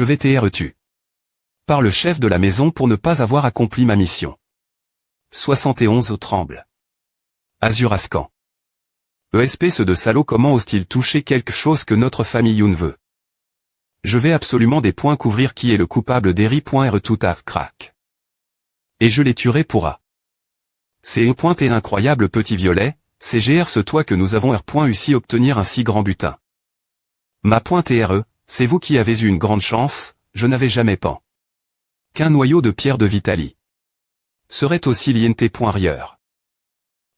Je vais tu. Par le chef de la maison pour ne pas avoir accompli ma mission. 71 Tremble. Azurascan. ESP ce de salaud, comment ose-t-il toucher quelque chose que notre famille Youn veut? Je vais absolument des points couvrir qui est le coupable d'Eri.R tout à crack. Et je les tuerai pour A. C'est et incroyable petit violet, c'est GR ce toi que nous avons R.U obtenir un si grand butin. Ma.TRE, c'est vous qui avez eu une grande chance, je n'avais jamais pan. Qu'un noyau de pierre de Vitali. Serait aussi l'INT.RIEUR.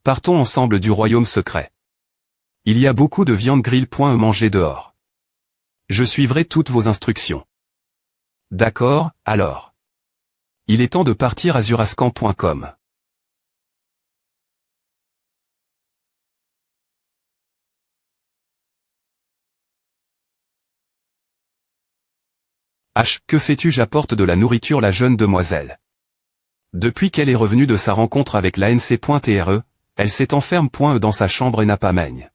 Partons ensemble du royaume secret. Il y a beaucoup de viande grille. Manger dehors. Je suivrai toutes vos instructions. D'accord, alors. Il est temps de partir azurascan.com. H. Que fais-tu? J'apporte de la nourriture. La jeune demoiselle. Depuis qu'elle est revenue de sa rencontre avec l'ANC.TRE, elle s'est enferme.E dans sa chambre et n'a pas maigne.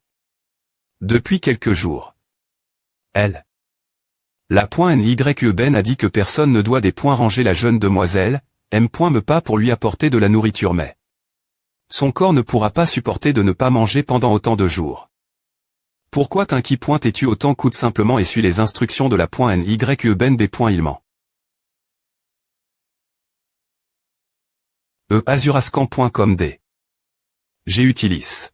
Depuis quelques jours. Elle. La.NYE Ben a dit que personne ne doit des points ranger la jeune demoiselle, me pas pour lui apporter de la nourriture mais. Son corps ne pourra pas supporter de ne pas manger pendant autant de jours. Pourquoi t'es-tu autant? Coûte simplement et suis les instructions de la .NYE Ben B. Il ment. Azurascan.com D. J'utilise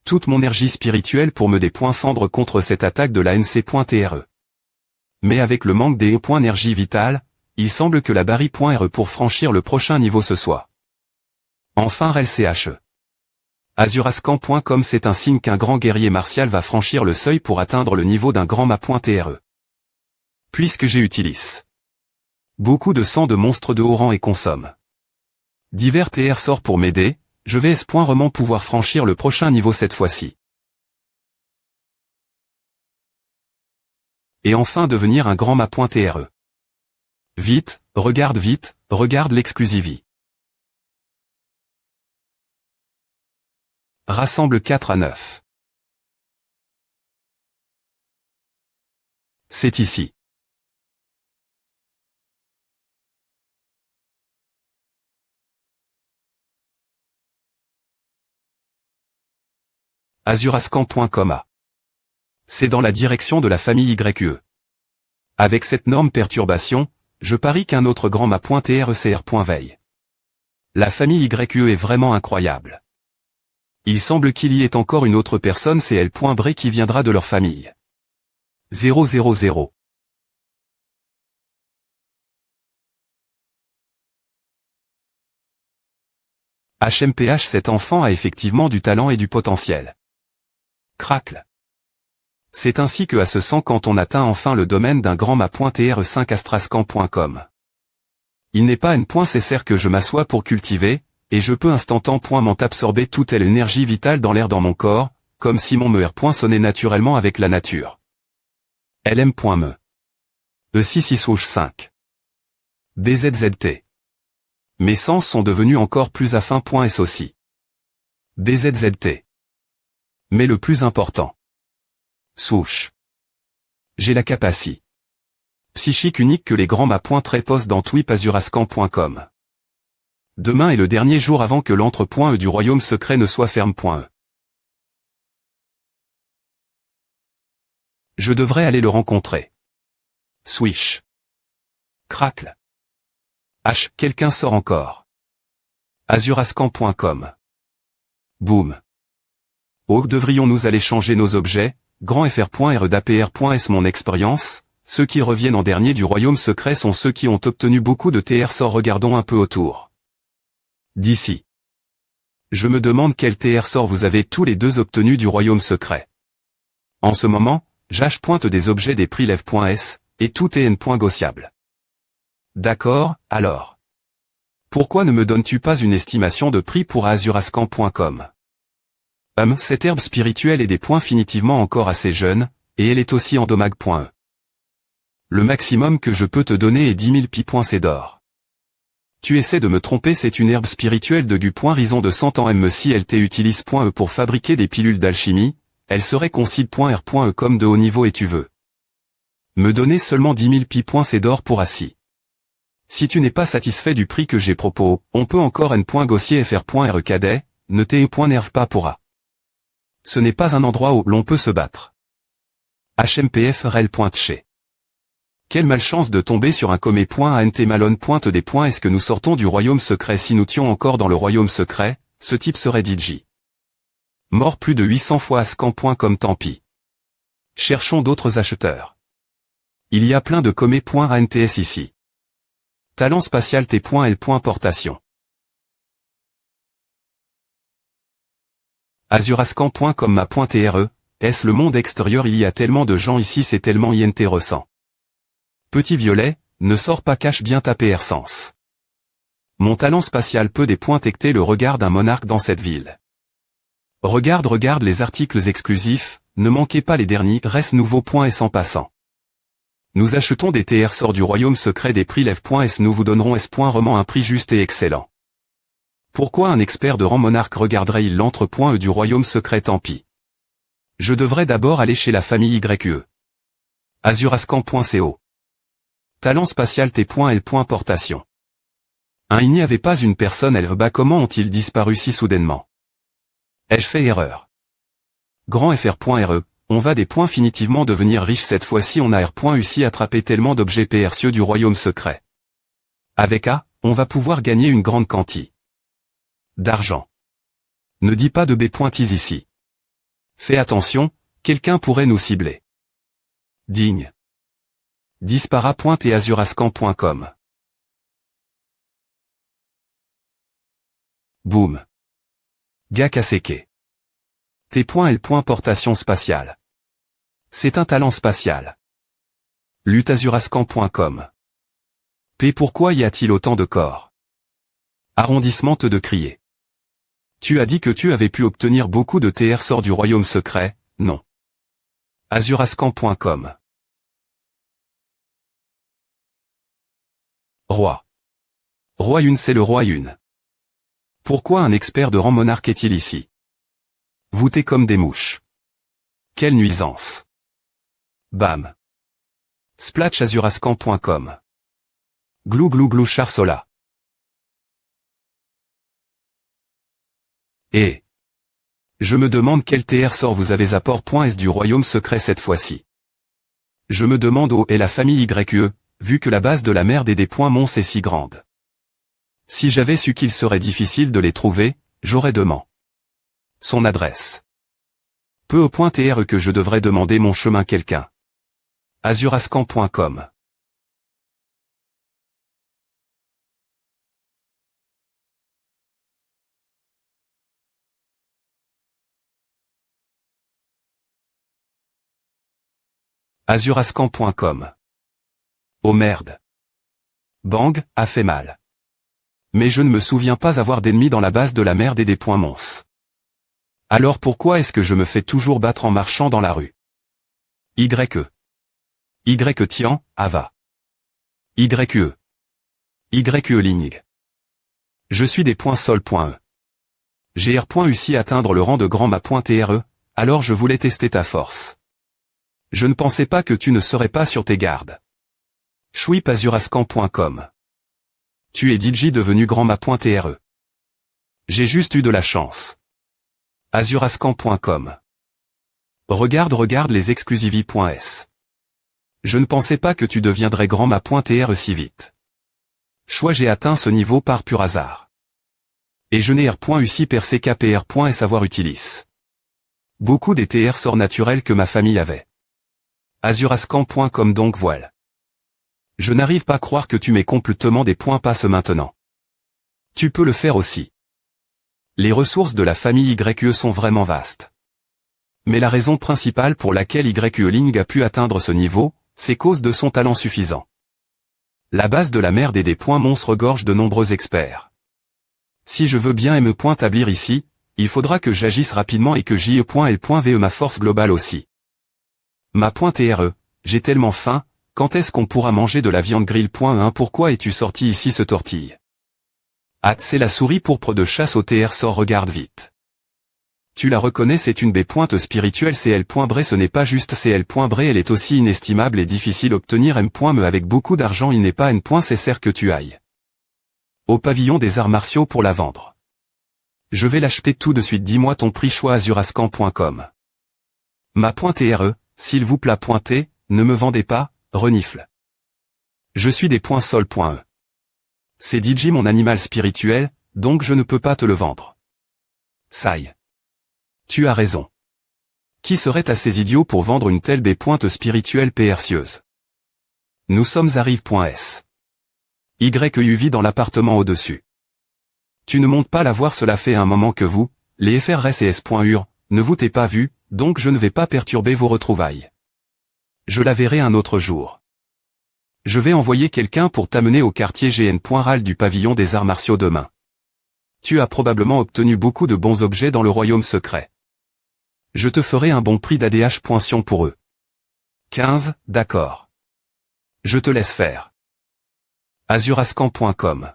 toute mon énergie spirituelle pour me fendre contre cette attaque de la NC.TRE. Mais avec le manque des énergie vitale, il semble que la barrière.RE pour franchir le prochain niveau ce soit. Enfin LCHE. Azurascan.com c'est un signe qu'un grand guerrier martial va franchir le seuil pour atteindre le niveau d'un grand ma.TRE. Puisque j'utilise beaucoup de sang de monstres de haut rang et consomme divers TR sorts pour m'aider, je vais vraiment pouvoir franchir le prochain niveau cette fois-ci. Et enfin devenir un grand ma.TRE. Vite, regarde l'exclusivie. Rassemble 4 à 9. C'est ici. Azurascan.com A. C'est dans la direction de la famille YE. Avec cette norme perturbation, je parie qu'un autre grand ma.TRECR. Veille. La famille YE est vraiment incroyable. Il semble qu'il y ait encore une autre personne, c'est L.Bre qui viendra de leur famille. 000. HMPH cet enfant a effectivement du talent et du potentiel. Cracle. C'est ainsi que se sent quand on atteint enfin le domaine d'un grand ma.TRE5 astrascan.com. Il n'est pas nécessaire que je m'assoie pour cultiver, et je peux m'en absorber toute l'énergie vitale dans l'air dans mon corps, comme si mon meur sonnait naturellement avec la nature. LM.me. E6 BZZT. Mes sens sont devenus encore plus affins. S aussi. BZZT. Mais le plus important. Souche. J'ai la capacité psychique unique que les grands ma.trépos dans twipazurascan.com. Demain est le dernier jour avant que l'entre.E du royaume secret ne soit ferme.E. Je devrais aller le rencontrer. Swish. Cracle. H. Quelqu'un sort encore. Azurascan.com. Boum. Oh, devrions-nous aller changer nos objets? Grand FR.R d'APR.S. Mon expérience, ceux qui reviennent en dernier du royaume secret sont ceux qui ont obtenu beaucoup de TR sorts. Regardons un peu autour. D'ici. Je me demande quel TR sort vous avez tous les deux obtenus du royaume secret. En ce moment, j'ach pointe des objets des prix lève.s, et tout est n.gossiable. D'accord, alors. Pourquoi ne me donnes-tu pas une estimation de prix pour azurascan.com? Cette herbe spirituelle est définitivement encore assez jeune, et elle est aussi endomag.e. Le maximum que je peux te donner est 10 000 pi. C'est d'or. Tu essaies de me tromper, c'est une herbe spirituelle de gu.rison de 100 ans. Si elle utilise.e pour fabriquer des pilules d'alchimie, elle serait consid.r.e comme de haut niveau et tu veux Me donner seulement 10 000 pi points c'est d'or pour assis. Si tu n'es pas satisfait du prix que j'ai propos, on peut encore n.gossier fr.re cadet, ne te.nerve pas pour A. Ce n'est pas un endroit où l'on peut se battre. HMPF rel.tché. Quelle malchance de tomber sur un comé.ant malone.des. Est-ce que nous sortons du royaume secret? Si nous tions encore dans le royaume secret, ce type serait DJ. Mort plus de 800 fois à scan.com. Tant pis. Cherchons d'autres acheteurs. Il y a plein de comé.ants ici. Talent spatial t.l. Portation. Azurascan.com ma.tre, est-ce le monde extérieur? Il y a tellement de gens ici, c'est tellement intéressant. Petit violet, ne sors pas, cache bien ta PR sens. Mon talent spatial peut dépointer le regard d'un monarque dans cette ville. Regarde les articles exclusifs, ne manquez pas les derniers, reste nouveau. Et sans passant. Nous achetons des TR sort du royaume secret des prix lève.s, nous vous donnerons s.roman un prix juste et excellent. Pourquoi un expert de rang monarque regarderait-il l'entre.e du royaume secret? Tant pis. Je devrais d'abord aller chez la famille YE. Azurascan.co. Talent spatial t.l. Portation. Il n'y avait pas une personne comment ont-ils disparu si soudainement? Ai-je fait erreur? Grand fr.re, on va définitivement devenir riche cette fois-ci, on a r.u attrapé tellement d'objets précieux du royaume secret. Avec A, on va pouvoir gagner une grande quantité d'argent. Ne dis pas de B.tis ici. Fais attention, quelqu'un pourrait nous cibler. Digne. Dispara.et azurascan.com. Boum. Gakaseke. T.L. Portation spatiale. C'est un talent spatial. Lutazurascan.com. P. Pourquoi y a-t-il autant de corps? Arrondissement de crier. Tu as dit que tu avais pu obtenir beaucoup de TR sort du royaume secret, non. Azurascan.com. Roi. Roi une, c'est le roi une. Pourquoi un expert de rang monarque est-il ici? Voûté comme des mouches. Quelle nuisance. Bam. Splatch azurascan.com. Glou glou glou charsola. Et je me demande quel TR sort vous avez à port.s du royaume secret cette fois-ci. Je me demande où est la famille YE, vu que la base de la merde et des Mons est si grande. Si j'avais su qu'il serait difficile de les trouver, j'aurais demandé son adresse. Peu au point TR que je devrais demander mon chemin quelqu'un. Azurascan.com. Azurascan.com. Oh merde. Bang, a fait mal. Mais je ne me souviens pas avoir d'ennemis dans la base de la merde et des Mons. Alors pourquoi est-ce que je me fais toujours battre en marchant dans la rue? YE. Tian, Ava. YE. YE ligne. Je suis des sol.e. J'ai R.U atteindre le rang de grand ma.tre, alors je voulais tester ta force. Je ne pensais pas que tu ne serais pas sur tes gardes. Chouipazurascan.com. Tu es DJ devenu grand ma.tre. J'ai juste eu de la chance. Azurascan.com. Regarde les exclusivi.s. Je ne pensais pas que tu deviendrais grand ma.tre si vite. Choix j'ai atteint ce niveau par pur hasard. Et je n'ai R.U percé KPR.s avoir utilis. Beaucoup des TR sorts naturels que ma famille avait. Azurascan.com donc voilà. Je n'arrive pas à croire que tu m'aies complètement des points passe maintenant. Tu peux le faire aussi. Les ressources de la famille YE sont vraiment vastes. Mais la raison principale pour laquelle YE Ling a pu atteindre ce niveau, c'est cause de son talent suffisant. La base de la merde et des Mons regorge de nombreux experts. Si je veux bien établir ici, il faudra que j'agisse rapidement et que JE.L.ve ma force globale aussi. Ma.tre, j'ai tellement faim, quand est-ce qu'on pourra manger de la viande grill.1? Pourquoi es-tu sorti ici ce tortille? Ah, c'est la souris pourpre de chasse au TR sort, regarde vite. Tu la reconnais, c'est une B pointe spirituelle CL.Bray, ce n'est pas juste CL.Bray, elle est aussi inestimable et difficile à obtenir M.Me avec beaucoup d'argent, il n'est pas N.Cr que tu ailles au pavillon des arts martiaux pour la vendre. Je vais l'acheter tout de suite, dis-moi ton prix, choix azurascan.com. Ma.re, s'il vous plaît, pointé, ne me vendez pas, renifle. Je suis des .sol.e. C'est DJ mon animal spirituel, donc je ne peux pas te le vendre. Saï. Tu as raison. Qui serait assez idiot pour vendre une telle B pointe spirituelle percieuse? Nous sommes à Rive.s. YU vit dans l'appartement au-dessus. Tu ne montes pas la voir, cela fait un moment que vous, les FRS et S.UR, ne vous t'ai pas vu, donc je ne vais pas perturber vos retrouvailles. Je la verrai un autre jour. Je vais envoyer quelqu'un pour t'amener au quartier GN.RAL du pavillon des arts martiaux demain. Tu as probablement obtenu beaucoup de bons objets dans le royaume secret. Je te ferai un bon prix d'ADH pointion pour eux. 15, d'accord. Je te laisse faire. Azurascan.com.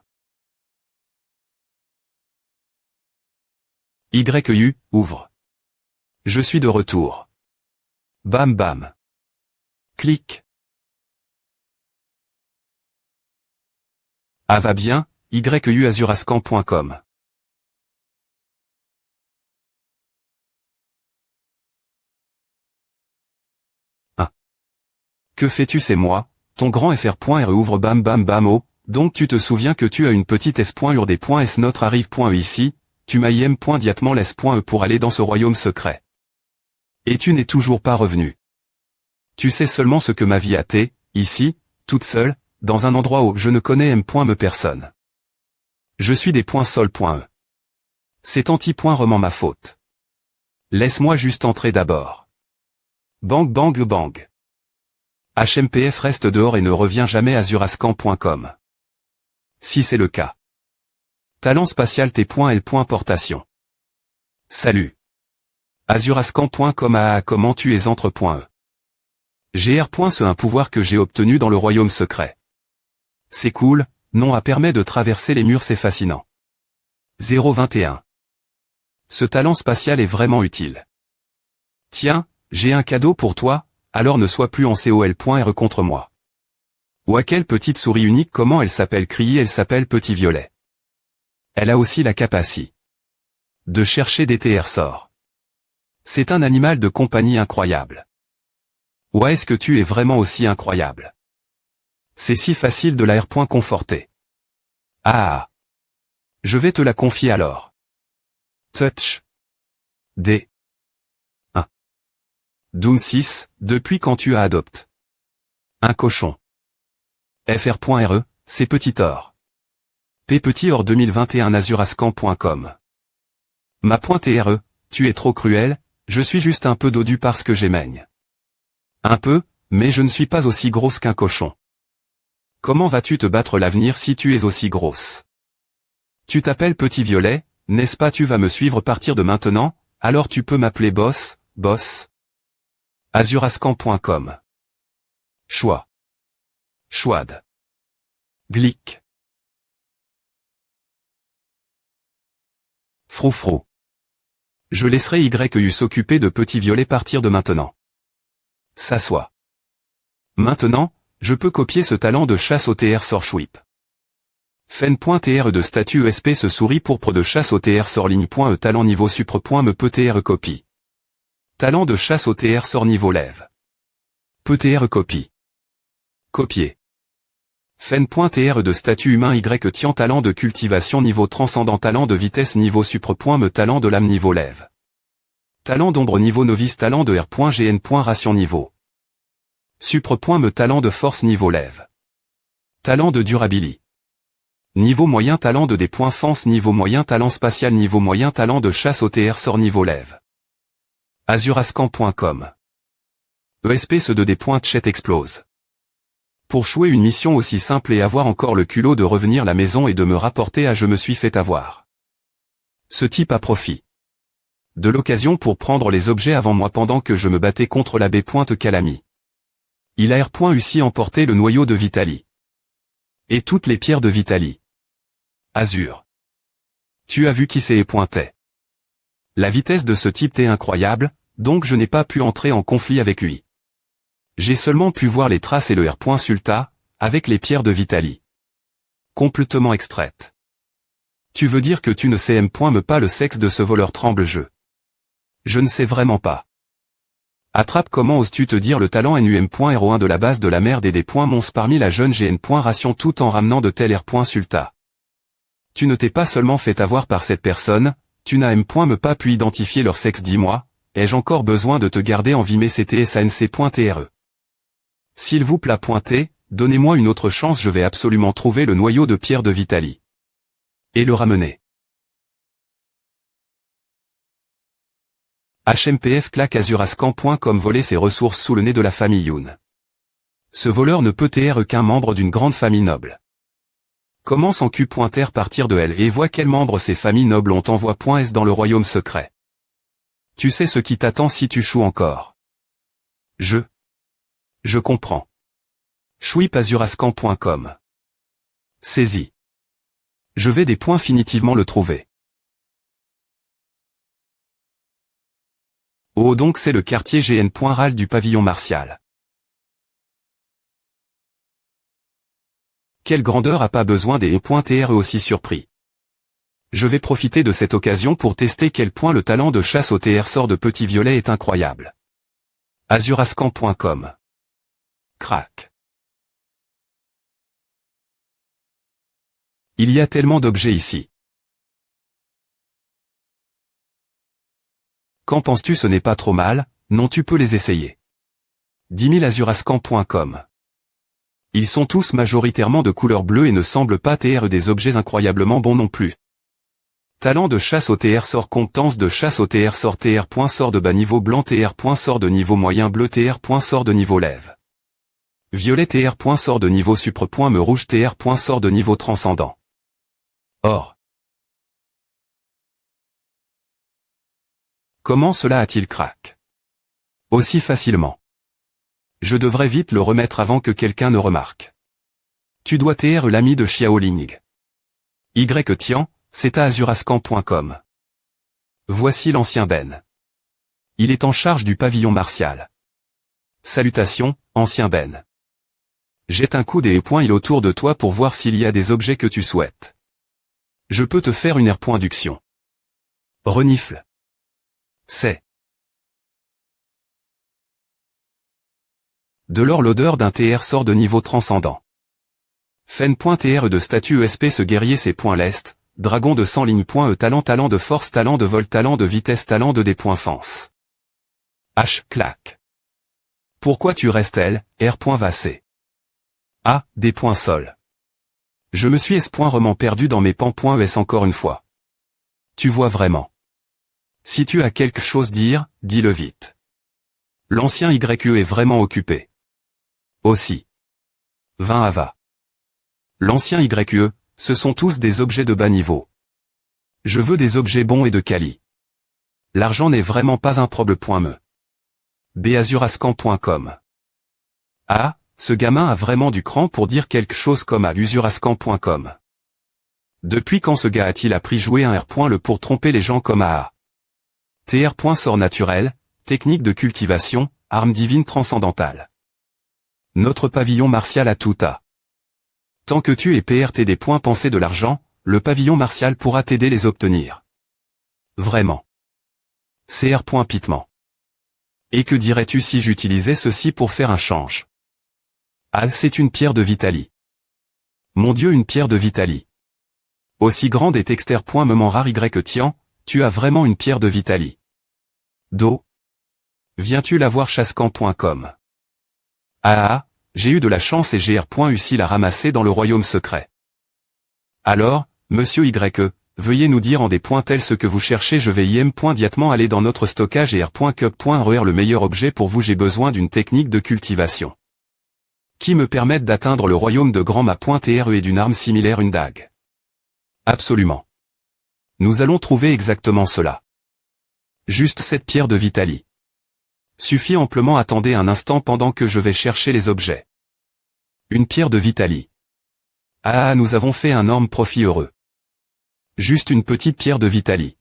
YU, ouvre. Je suis de retour. Bam bam. Clique. Ah va bien, YU azurascan.com. Que fais-tu, c'est moi, ton grand FR.RE ouvre bam bam bam oh, donc tu te souviens que tu as une petite S.UR notre arrive.E ici, tu m'as im.diatement laisse.E pour aller dans ce royaume secret. Et tu n'es toujours pas revenu. Tu sais seulement ce que ma vie a été, ici, toute seule, dans un endroit où je ne connais M.Me personne. Je suis des .sol.e. C'est anti.roman ma faute. Laisse-moi juste entrer d'abord. Bang bang bang. HMPF reste dehors et ne revient jamais à azurascan.com. Si c'est le cas. Talent spatial T.L. Portation. Salut. Azurascan.com comment tu es entre.e. GR. C'est un pouvoir que j'ai obtenu dans le royaume secret. C'est cool, non, permet de traverser les murs, c'est fascinant. 021. Ce talent spatial est vraiment utile. Tiens, j'ai un cadeau pour toi. Alors ne sois plus en COL.RE contre moi. Ou à quelle petite souris unique, comment elle s'appelle crier, elle s'appelle Petit Violet. Elle a aussi la capacité de chercher des TR sorts. C'est un animal de compagnie incroyable. Ou est-ce que tu es vraiment aussi incroyable? C'est si facile de la conforter. Ah. Je vais te la confier alors. Touch. D. Doom 6, depuis quand tu as adopté un cochon? FR.RE, c'est petit or. P petit or 2021 azurascan.com. Ma.RE, tu es trop cruel, je suis juste un peu dodu parce que j'aimaigne. Un peu, mais je ne suis pas aussi grosse qu'un cochon. Comment vas-tu te battre l'avenir si tu es aussi grosse? Tu t'appelles Petit Violet, n'est-ce pas? Tu vas me suivre partir de maintenant, alors tu peux m'appeler boss, boss. Azurascan.com. Choix. Chouad. Glick. Froufrou. Je laisserai YU s'occuper de Petit Violet partir de maintenant. S'assoit. Maintenant, je peux copier ce talent de chasse au TR sort Schwip. Fen.TR de statut ESP ce souris pourpre de chasse au TR sort ligne.E talent niveau supre.me peut TR copie. Talent de chasse au TR sort niveau lève. Peut TR copie. Copier. Fen.TR de statut humain Y tian talent de cultivation niveau transcendant talent de vitesse niveau supre.me talent de lame niveau lève. Talent d'ombre niveau novice talent de R.GN. Ration niveau. Supre.me talent de force niveau lève. Talent de durability. Niveau moyen talent de D.Fence niveau moyen talent spatial niveau moyen talent de chasse au TR sort niveau lève. Azurascan.com. ESP ce de D.Chat explose. Pour jouer une mission aussi simple et avoir encore le culot de revenir à la maison et de me rapporter à je me suis fait avoir. Ce type a profit de l'occasion pour prendre les objets avant moi pendant que je me battais contre la B.Calami. Il a R.Ussi emporté le noyau de Vitali. Et toutes les pierres de Vitali. Azur. Tu as vu qui c'est et pointait. La vitesse de ce type est incroyable, donc je n'ai pas pu entrer en conflit avec lui. J'ai seulement pu voir les traces et le R. Sulta, avec les pierres de Vitali. Complètement extraites. Tu veux dire que tu ne sais pas le sexe de ce voleur tremble-je. Je ne sais vraiment pas. Attrape, comment oses-tu te dire le talent NUM.01 de la base de la merde et des points mons parmi la jeune GN. Ration tout en ramenant de tels R. Sulta. Tu ne t'es pas seulement fait avoir par cette personne, tu n'as pas pu identifier leur sexe. Dis-moi, ai-je encore besoin de te garder en vie? Mais c'était SANC.TRE. S'il vous plaît, donnez-moi une autre chance, je vais absolument trouver le noyau de pierre de Vitali. Et le ramener. HMPF claque Azurascan.com voler ses ressources sous le nez de la famille Yoon. Ce voleur ne peut être qu'un membre d'une grande famille noble. Comment sans Q.R partir de elle et vois quels membres ces familles nobles ont envoie.s dans le royaume secret. Tu sais ce qui t'attend si tu choues encore. Je comprends. Chouipazurascan.com. Saisi. Je vais définitivement le trouver. Oh, donc c'est le quartier GN.RAL du pavillon martial. Quelle grandeur, a pas besoin des E.TRE aussi surpris. Je vais profiter de cette occasion pour tester quel point le talent de chasse au TR sort de Petit Violet est incroyable. Azurascan.com. Crac. Il y a tellement d'objets ici. Qu'en penses-tu? Ce n'est pas trop mal, non, tu peux les essayer. 10 000 Azurascan.com. Ils sont tous majoritairement de couleur bleue et ne semblent pas être des objets incroyablement bons non plus. Talent de chasse au TR sort, compétence de chasse au TR sort, TR. Sort de bas niveau blanc, TR. Sort de niveau moyen bleu, TR. Sort de niveau lève. Violet, TR. Sort de niveau supre. Me rouge, TR. Sort de niveau transcendant. Or. Comment cela a-t-il crack aussi facilement? Je devrais vite le remettre avant que quelqu'un ne remarque. Tu dois être l'ami de Xiaoling. Tian, c'est à azurascan.com. Voici l'ancien Ben. Il est en charge du pavillon martial. Salutations, ancien Ben. Jette un coup des il autour de toi pour voir s'il y a des objets que tu souhaites. Je peux te faire une induction. Renifle. C'est. De l'or, l'odeur d'un TR sort de niveau transcendant. Fen.TR de statut ESP, ce guerrier, ses points l'est, dragon de 100 lignes.E, talent de force, talent de vol, talent de vitesse, talent de D.Fence. H. Clac. Pourquoi tu restes L, R.Vacé. A. D.Sol. Je me suis S.Roman perdu dans mes pans.es encore une fois. Tu vois vraiment. Si tu as quelque chose à dire, dis-le vite. L'ancien YE est vraiment occupé. Aussi. 20 Ava. L'ancien YE, ce sont tous des objets de bas niveau. Je veux des objets bons et de quali. L'argent n'est vraiment pas un problème. Azurascan.com. Ah, ce gamin a vraiment du cran pour dire quelque chose comme à azurascan.com. Depuis quand ce gars a-t-il appris jouer un R. Le pour tromper les gens comme à TR. Sort naturel, technique de cultivation, arme divine transcendantale. Notre pavillon martial a tout à. Tant que tu es PRT des points pensés de l'argent, le pavillon martial pourra t'aider les obtenir. Vraiment. CR. Pitement. Et que dirais-tu si j'utilisais ceci pour faire un change? Ah, c'est une pierre de Vitali. Mon Dieu, une pierre de Vitali. Aussi grande et textère. Moment rare Tian, tu as vraiment une pierre de Vitali. Do. Viens-tu la voir? Chascan.com. Ah, j'ai eu de la chance et j'ai R.U la ramasser dans le royaume secret. Alors, monsieur YE, veuillez nous dire en des points tels ce que vous cherchez. Je vais immédiatement aller dans notre stockage et R.Cup.RER le meilleur objet pour vous. J'ai besoin d'une technique de cultivation qui me permette d'atteindre le royaume de Grand Ma.TRE et d'une arme similaire, une dague. Absolument. Nous allons trouver exactement cela. Juste cette pierre de Vitali. Suffit amplement. Attendez un instant pendant que je vais chercher les objets. Une pierre de Vitali. Ah, nous avons fait un énorme profit heureux. Juste une petite pierre de Vitali.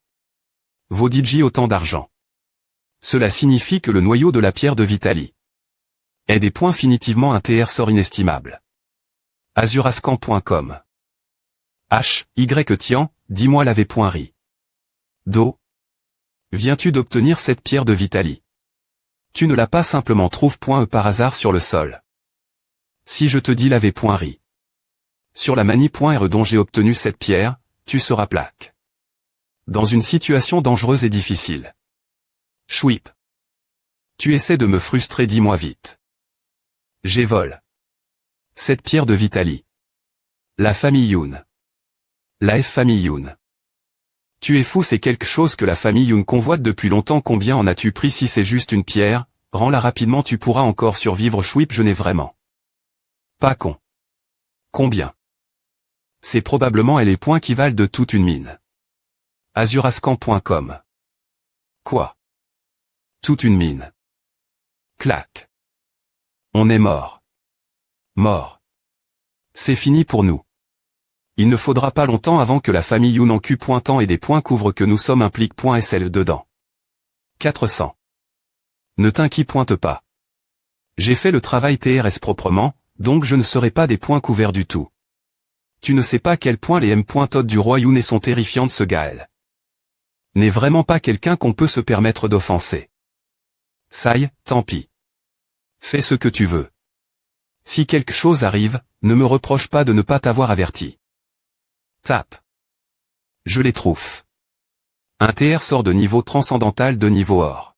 Vaut 10 autant d'argent. Cela signifie que le noyau de la pierre de Vitali est des points finitivement un TR sort inestimable. Azurascan.com. H, Y Tian, dis-moi l'ave.ri. Do. Viens-tu d'obtenir cette pierre de Vitali? Tu ne l'as pas simplement trouve.e par hasard sur le sol. Si je te dis l'ave.ri. Sur la manie.re dont j'ai obtenu cette pierre, tu seras plaque. Dans une situation dangereuse et difficile. Chouip. Tu essaies de me frustrer, dis-moi vite. J'ai vol. Cette pierre de Vitali. La famille Yoon. La F famille Yoon. Tu es fou, c'est quelque chose que la famille Yoon convoite depuis longtemps. Combien en as-tu pris? Si c'est juste une pierre, rends-la rapidement, tu pourras encore survivre. Chouip, je n'ai vraiment pas con. Combien? C'est probablement les points qui valent de toute une mine. Azurascan.com. Quoi? Toute une mine. Clac. On est mort. Mort. C'est fini pour nous. Il ne faudra pas longtemps avant que la famille Yoon en Q pointant et des points couvrent que nous sommes implique.sl dedans. 400. Ne t'inquiète pas. J'ai fait le travail TRS proprement, donc je ne serai pas des points couverts du tout. Tu ne sais pas à quel point les M.Todd du roi Yoon sont terrifiantes. Ce Gaël n'est vraiment pas quelqu'un qu'on peut se permettre d'offenser. Saï, tant pis. Fais ce que tu veux. Si quelque chose arrive, ne me reproche pas de ne pas t'avoir averti. Tape. Je les trouve. Un TR sort de niveau transcendantal de niveau or.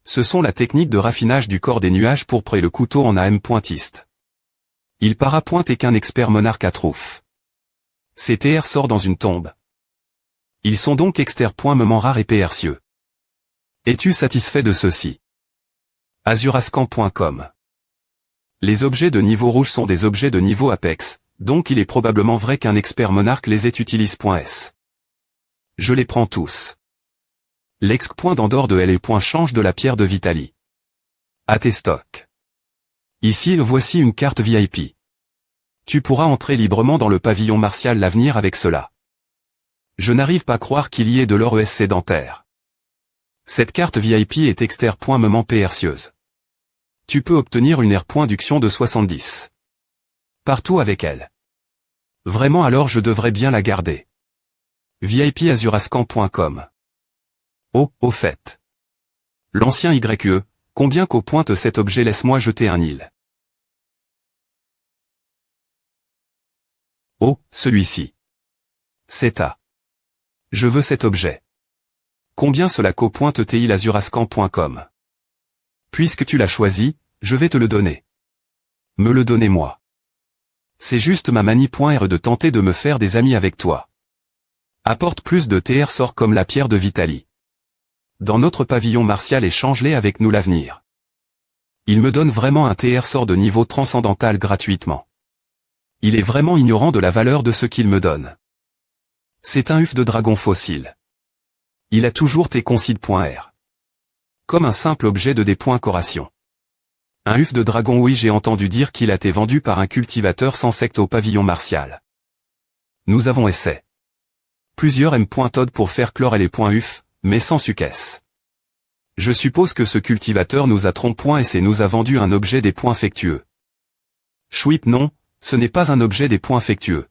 Ce sont la technique de raffinage du corps des nuages pourpre et le couteau en AM pointiste. Il parapointe et qu'un expert monarque à trouf. Ces TR sortent dans une tombe. Ils sont donc exter.moment rares et percieux. Es-tu satisfait de ceci? Azurascan.com. Les objets de niveau rouge sont des objets de niveau Apex, donc il est probablement vrai qu'un expert monarque les ait utilise.s. Je les prends tous. L'ex.d'Andorre de L et change de la pierre de Vitali. À tes stocks. Ici voici une carte VIP. Tu pourras entrer librement dans le pavillon martial l'avenir avec cela. Je n'arrive pas à croire qu'il y ait de l'or ES sédentaire. Cette carte VIP est exter.moment percieuse. Tu peux obtenir une R.duction de 70. Partout avec elle. Vraiment, alors je devrais bien la garder. VIP azurascan.com. Oh, au fait. L'ancien YE, combien qu'au pointe cet objet? Laisse-moi jeter un île. Oh, celui-ci. C'est à. Je veux cet objet. Combien cela qu'au pointe TI azurascan.com. Puisque tu l'as choisi, je vais te le donner. Me le donner moi. C'est juste ma manie.re de tenter de me faire des amis avec toi. Apporte plus de TR sort comme la pierre de Vitali. Dans notre pavillon martial et change-les avec nous l'avenir. Il me donne vraiment un TR sort de niveau transcendantal gratuitement. Il est vraiment ignorant de la valeur de ce qu'il me donne. C'est un œuf de dragon fossile. Il a toujours tes concide.r. Comme un simple objet de décoration. Un œuf de dragon, oui, j'ai entendu dire qu'il a été vendu par un cultivateur sans secte au pavillon martial. Nous avons essayé plusieurs M.Todd pour faire clore les points uf, mais sans succès. Je suppose que ce cultivateur nous a trompé et c'est nous a vendu un objet des points affectueux. Chouip, non, ce n'est pas un objet des points affectueux.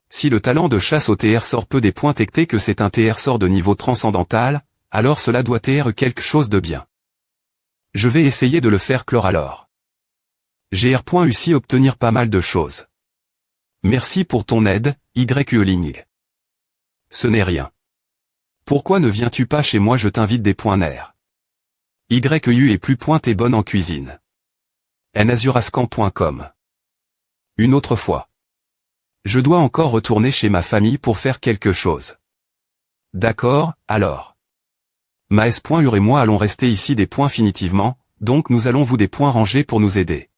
Si le talent de chasse au TR sort peu des points tectés que c'est un TR sort de niveau transcendantal, alors cela doit être quelque chose de bien. Je vais essayer de le faire clore alors. GR.UCI obtenir pas mal de choses. Merci pour ton aide, YE-Ling. Ce n'est rien. Pourquoi ne viens-tu pas chez moi? Je t'invite des points nerfs. YU est plus pointe et bonne en cuisine. Nazurascan.com. Une autre fois. Je dois encore retourner chez ma famille pour faire quelque chose. D'accord, alors. Maes.ur et moi allons rester ici des points finitivement, donc nous allons vous des points rangés pour nous aider.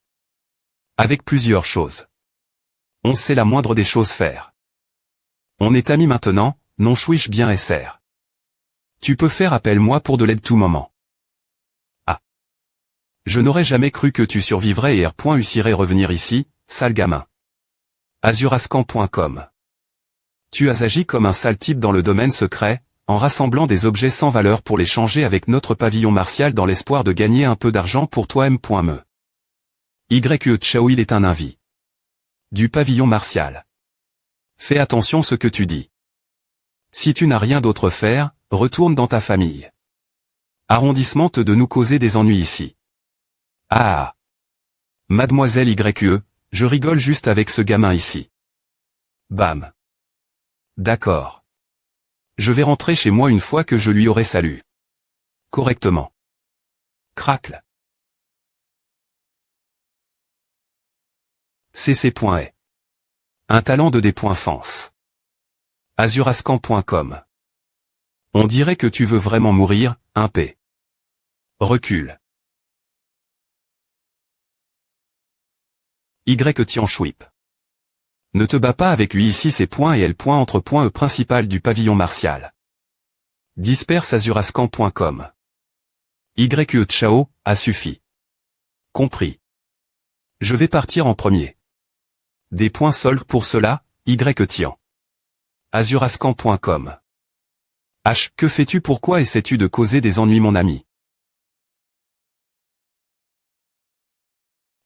Avec plusieurs choses. On sait la moindre des choses faire. On est amis maintenant, non chouiche bien SR. Tu peux faire appel moi pour de l'aide tout moment. Ah. Je n'aurais jamais cru que tu survivrais et R.usirais revenir ici, sale gamin. Azurascan.com. Tu as agi comme un sale type dans le domaine secret, en rassemblant des objets sans valeur pour les changer avec notre pavillon martial dans l'espoir de gagner un peu d'argent pour toi M.me. YE Chao il est un invi. Du pavillon martial. Fais attention ce que tu dis. Si tu n'as rien d'autre à faire, retourne dans ta famille. Arrondissement de nous causer des ennuis ici. Ah. Mademoiselle YE, je rigole juste avec ce gamin ici. Bam. D'accord. Je vais rentrer chez moi une fois que je lui aurai salué. Correctement. Cracle. cc.est. Un talent de D.Fance. Azurascan.com. On dirait que tu veux vraiment mourir, un P. Recule. Tianchuip. Ne te bats pas avec lui ici c'est point et L point entre point E principal du pavillon martial. Disperse azurascan.com. YE Chao, a suffi. Compris. Je vais partir en premier. Des points soldes pour cela, Tian. Azurascan.com. H. Que fais-tu pourquoi essaies-tu de causer des ennuis mon ami?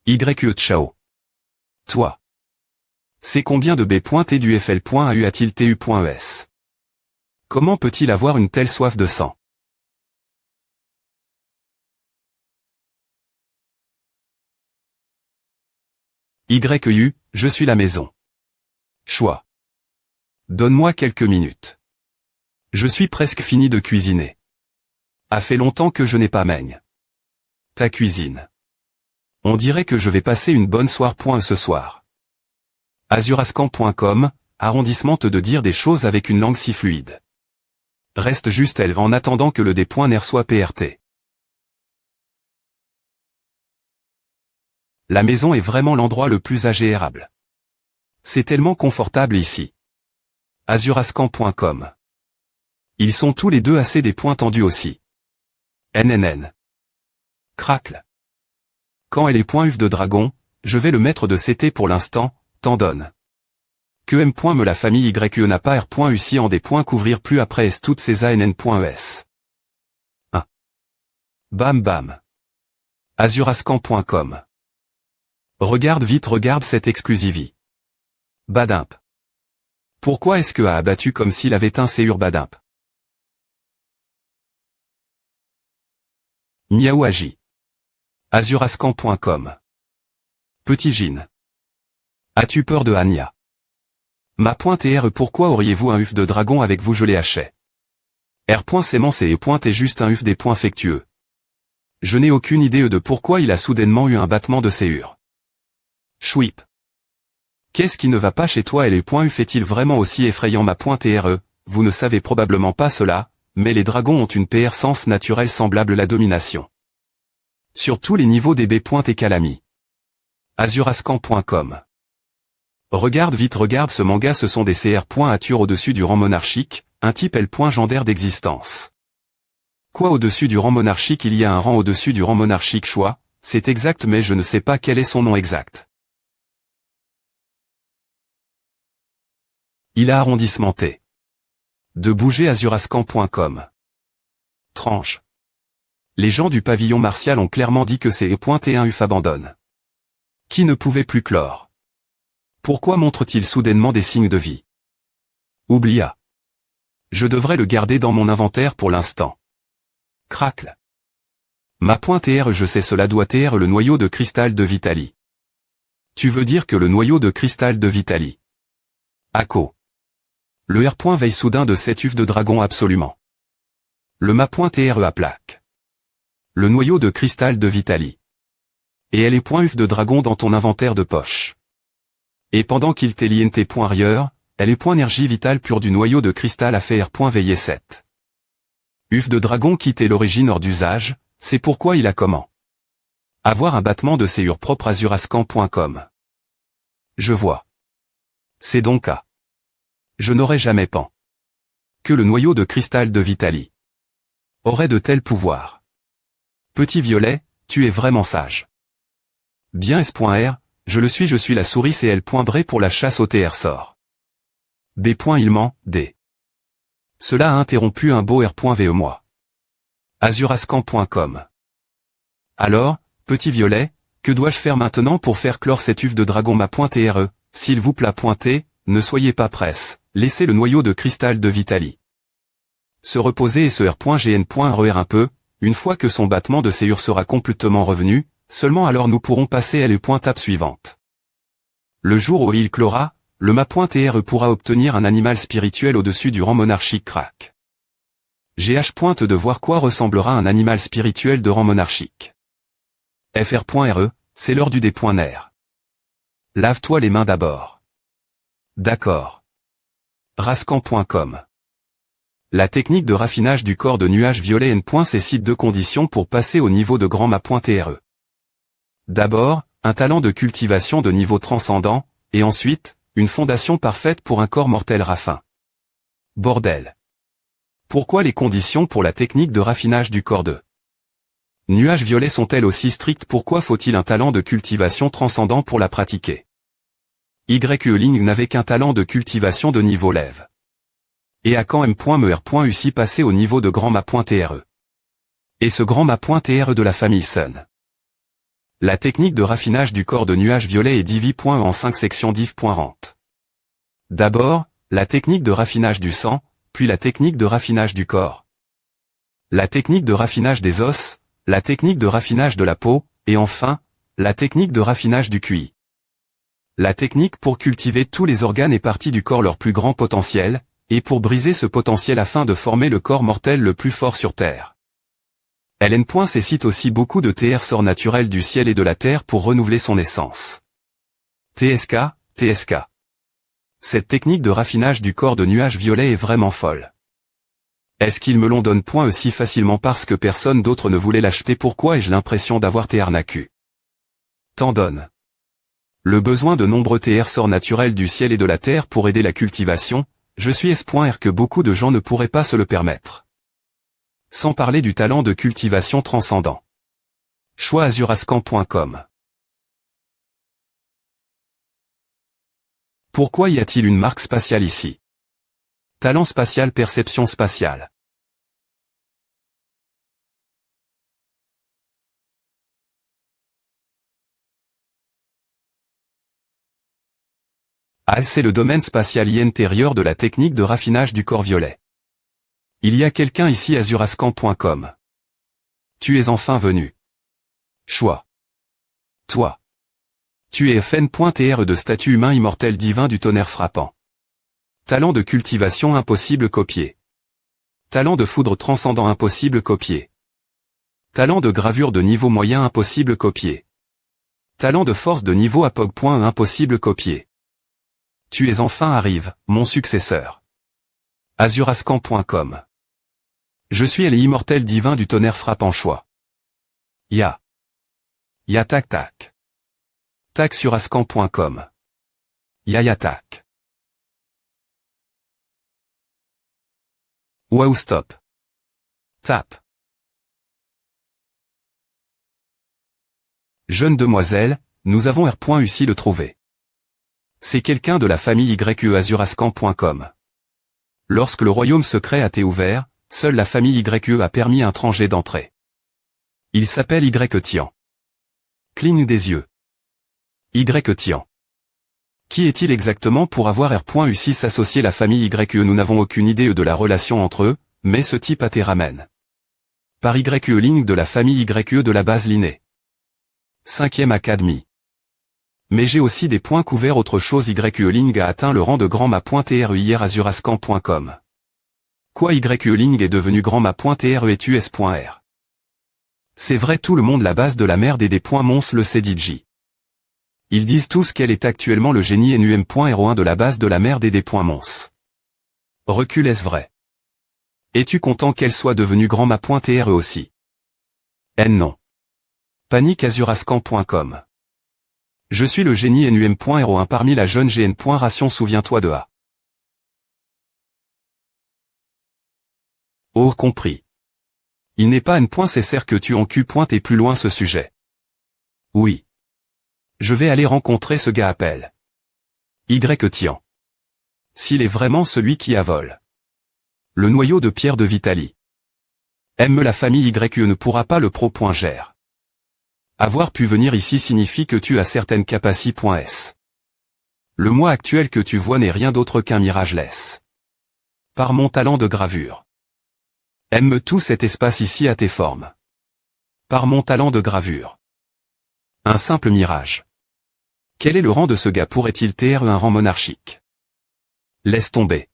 YE Chao. Toi. C'est combien de B.T du FL.AU a-t-il TU.ES? Comment peut-il avoir une telle soif de sang? YU, je suis la maison. Choix. Donne-moi quelques minutes. Je suis presque fini de cuisiner. A fait longtemps que je n'ai pas maigne. Ta cuisine. On dirait que je vais passer une bonne soirée. Ce soir. Azurascan.com, arrondissement de dire des choses avec une langue si fluide. Reste juste elle en attendant que le D.Ner soit PRT. La maison est vraiment l'endroit le plus agréable. C'est tellement confortable ici. Azurascan.com. Ils sont tous les deux assez des points tendus aussi. NNN. Cracle. Quand elle est point UF de dragon, je vais le mettre de CT pour l'instant, t'en donne. Que M. Me la famille YE n'a pas R. UCI en des points couvrir plus après S toutes ces ANN.ES. 1. Bam bam. Azurascan.com. Regarde vite regarde cette exclusivie. Badimp. Pourquoi est-ce que a abattu comme s'il avait un séur Badimp? Miaou Agi. Azurascan.com. Petit Gine. As-tu peur de Anya? Ma.R pourquoi auriez-vous un uf de dragon avec vous je l'ai haché. R.Sémence et E. est juste un uf des points affectueux. Je n'ai aucune idée de pourquoi il a soudainement eu un battement de séur. Chouip. Qu'est-ce qui ne va pas chez toi et les points uf est-il vraiment aussi effrayant ma.R. Vous ne savez probablement pas cela, mais les dragons ont une PR sens naturel semblable à la domination. Sur tous les niveaux des B. et Calami. Azurascan.com. Regarde vite regarde ce manga ce sont des CR. Au-dessus du rang monarchique, un type L. Gendaire d'existence. Quoi au-dessus du rang monarchique il y a un rang au-dessus du rang monarchique choix, c'est exact mais je ne sais pas quel est son nom exact. Il a arrondissementé. De bouger azurascan.com. Tranche. Les gens du pavillon martial ont clairement dit que c'est E.T1 UF abandonne. Qui ne pouvait plus clore. Pourquoi montre-t-il soudainement des signes de vie? Oublia. Je devrais le garder dans mon inventaire pour l'instant. Cracle. Ma.R je sais cela doit être le noyau de cristal de Vitali. Tu veux dire que le noyau de cristal de Vitali. Ako. Le R. Veille soudain de cette uf de dragon absolument. Le Ma.R à plaque. Le noyau de cristal de Vitali. Et elle est .uf de dragon dans ton inventaire de poche. Et pendant qu'il t'élient .ailleurs, elle est .énergie vitale pure du noyau de cristal à faire .veiller 7. Uf de dragon quitte l'origine hors d'usage, c'est pourquoi il a comment. Avoir un battement de séur propre azurascan.com. Je vois. C'est donc à. Je n'aurais jamais pen. Que le noyau de cristal de Vitali aurait de tels pouvoirs. Petit violet, tu es vraiment sage. Bien S.R, je suis la souris et L.Bré pour la chasse au TR sort. B. Il ment, D. Cela a interrompu un beau R.ve moi. Azurascan.com. Alors, petit violet, que dois-je faire maintenant pour faire clore cette uffe de dragon ma.re, s'il vous plaît pointez, ne soyez pas presse, laissez le noyau de cristal de Vitali se reposer et ce R.gn.re un peu, une fois que son battement de séure sera complètement revenu, seulement alors nous pourrons passer à l'étape suivante. Le jour où il clora, le ma.re pourra obtenir un animal spirituel au-dessus du rang monarchique crack. GH pointe de voir quoi ressemblera un animal spirituel de rang monarchique. FR.re, c'est l'heure du D.ner. Lave-toi les mains d'abord. D'accord. Rascan.com. La technique de raffinage du corps de nuage violet N. cite deux conditions pour passer au niveau de grand ma.re. D'abord, un talent de cultivation de niveau transcendant, et ensuite, une fondation parfaite pour un corps mortel raffin. Bordel. Pourquoi les conditions pour la technique de raffinage du corps de nuage violet sont-elles aussi strictes? Pourquoi faut-il un talent de cultivation transcendant pour la pratiquer? YE-Ling n'avait qu'un talent de cultivation de niveau lève. Et à quand M.Mer.Uci passer au niveau de grand ma.re? Et ce grand ma.re de la famille Sun. La technique de raffinage du corps de nuage violet est divi. En 5 sections div.rent. D'abord, la technique de raffinage du sang, puis la technique de raffinage du corps. La technique de raffinage des os, la technique de raffinage de la peau, et enfin, la technique de raffinage du QI. La technique pour cultiver tous les organes et parties du corps leur plus grand potentiel, et pour briser ce potentiel afin de former le corps mortel le plus fort sur Terre. LN.C cite aussi beaucoup de TR sorts naturels du ciel et de la terre pour renouveler son essence. TSK. Cette technique de raffinage du corps de nuage violet est vraiment folle. Est-ce qu'ils me l'ont donné aussi facilement parce que personne d'autre ne voulait l'acheter? Pourquoi ai-je l'impression d'avoir été arnaqué? T'en donne. Le besoin de nombreux TR sorts naturels du ciel et de la terre pour aider la cultivation, je suis S.R que beaucoup de gens ne pourraient pas se le permettre. Sans parler du talent de cultivation transcendant. Choix azurascan.com. Pourquoi y a-t-il une marque spatiale ici? Talent spatial, perception spatiale. C'est le domaine spatial intérieur de la technique de raffinage du corps violet. Il y a quelqu'un ici azurascan.com. Tu es enfin venu. Choix. Toi. Tu es FN.TR de statut humain immortel divin du tonnerre frappant. Talent de cultivation impossible copié. Talent de foudre transcendant impossible copié. Talent de gravure de niveau moyen impossible copié. Talent de force de niveau APOG. Impossible copié. Tu es enfin arrive, mon successeur. Azurascan.com. Je suis l'immortel divin du tonnerre frappant choix. Ya tac tac. Tac sur ascan.com. Ya tac. Wow stop. Tap. Jeune demoiselle, nous avons R.Uci le trouver. C'est quelqu'un de la famille YE azurascan.com. Lorsque le royaume secret a été ouvert, seule la famille YE a permis un étranger d'entrer. Il s'appelle Y-Tian. Cligne des yeux. Y-Tian. Qui est-il exactement pour avoir R.Uci s'associer la famille YE? Nous n'avons aucune idée de la relation entre eux, mais ce type a été ramène. Par YE ligne de la famille YE de la base Linné. 5e Académie. Mais j'ai aussi des points couverts. Autre chose, YE-Ling a atteint le rang de grand ma.TR hier azurascan.com. Quoi, YE-Ling est devenu grand ma.TR et US.R. C'est vrai, tout le monde la base de la merde et des points mons le CDJ. Ils disent tous qu'elle est actuellement le génie NUM.01 de la base de la merde et des points mons. Recul, est-ce vrai? Es-tu content qu'elle soit devenue grand ma.TR aussi? Non. Panique azurascan.com. Je suis le génie NUM.01 parmi la jeune GN. Ration. Souviens-toi de A. Oh, compris. Il n'est pas nécessaire que tu en Q. Et plus loin ce sujet. Oui. Je vais aller rencontrer ce gars appelle. Y-Tian. S'il est vraiment celui qui a vol. Le noyau de pierre de Vitali. M. La famille YE ne pourra pas le pro.gère. Avoir pu venir ici signifie que tu as certaines capacités.s. Le moi actuel que tu vois n'est rien d'autre qu'un mirage-less. Par mon talent de gravure. Aime tout cet espace ici à tes formes. Par mon talent de gravure. Un simple mirage. Quel est le rang de ce gars? Pourrait-il TR un rang monarchique? Laisse tomber.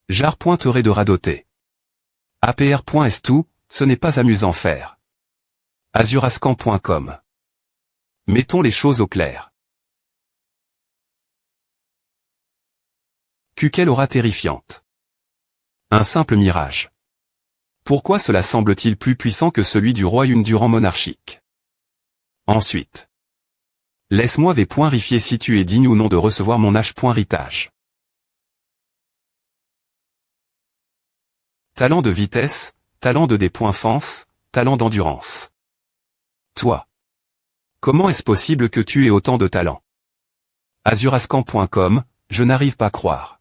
Jar pointerait de radoter. APR.est tout, ce n'est pas amusant faire. Azurascan.com. Mettons les choses au clair. Quelle aura terrifiante. Un simple mirage. Pourquoi cela semble-t-il plus puissant que celui du royaume du rang monarchique? Ensuite. Laisse-moi vérifier si tu es digne ou non de recevoir mon H.ritage. Talent de vitesse, talent de D.fence, talent d'endurance. Toi. Comment est-ce possible que tu aies autant de talent? Azurascan.com, je n'arrive pas à croire.